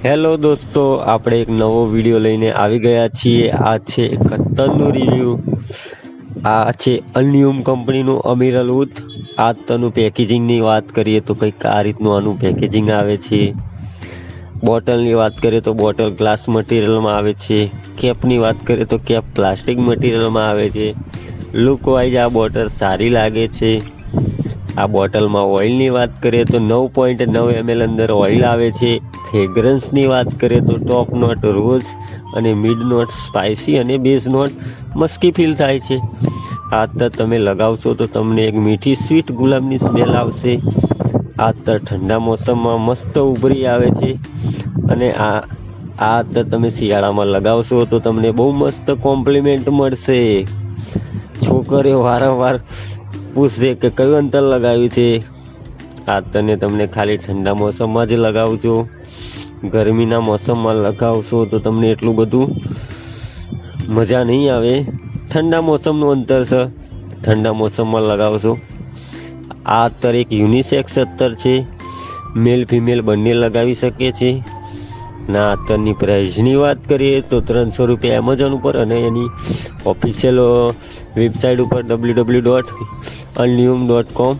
Hello દોસ્તો, આપણે એક નવો વિડીયો લઈને આવી ગયા છીએ। આ છે કત્તરનું રિવ્યૂ। આ છે અલ્યુમ કંપનીનું અમીરલ ઉદ। આ તેનું પેકેજિંગની વાત કરીએ તો કંઈક આ રીતનું આનું પેકેજિંગ આવે છે। બોટલની વાત કરીએ તો બોટલ ગ્લાસ મટીરિયલમાં આવે છે। કેપની વાત કરીએ તો કેપ પ્લાસ્ટિક મટીરિયલમાં આવે છે। લુક વાઇઝ આ બોટલ સારી લાગે છે। આ બોટલમાં ઓઇલની વાત કરીએ તો 9.9 ml અંદર ઓઇલ આવે છે। ફ્રેગ્રન્સની વાત કરીએ તો ટોપ નોટ રોઝ અને મિડ નોટ સ્પાઇસી અને બેઝ નોટ મસ્કી ફીલ થાય છે। આ અત્તર તમે લગાવશો તો તમને એક મીઠી સ્વીટ ગુલાબની સ્મેલ આવશે। આ અત્તર ઠંડા મોસમમાં મસ્ત ઉભરી આવે છે અને આ અત્તર તમે શિયાળામાં લગાવશો તો તમને બહુ મસ્ત કોમ્પ્લિમેન્ટ મળશે। છોકરીઓ વારંવાર પૂછશે કે કયું અંતર લગાવ્યું છે। આ અત્તરને તમને ખાલી ઠંડા મોસમમાં જ લગાવજો। ગરમીના મોસમમાં લગાવશો તો તમને એટલું બધું મજા નહીં આવે। ઠંડા મોસમનું અંતર છે, ઠંડા મોસમમાં લગાવશો। આ અત્તર એક યુનિસેક્સ અત્તર છે, મેલ ફિમેલ બંને લગાવી શકે છે। ના અત્તરની પ્રાઇઝની વાત કરીએ તો 300 રૂપિયા એમેઝોન ઉપર અને એની ઓફિશિયલ વેબસાઇટ ઉપર www.alnewm.com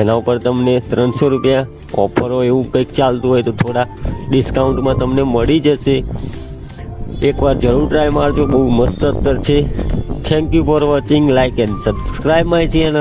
એના ઉપર તમને 300 રૂપિયા ઓફરો એવું કંઈક ચાલતું હોય તો થોડા ડિસ્કાઉન્ટમાં તમને મળી જશે। એકવાર જરૂર ટ્રાય મારજો, બહુ મસ્ત અત્તર છે। Thank you for watching, like and subscribe my channel.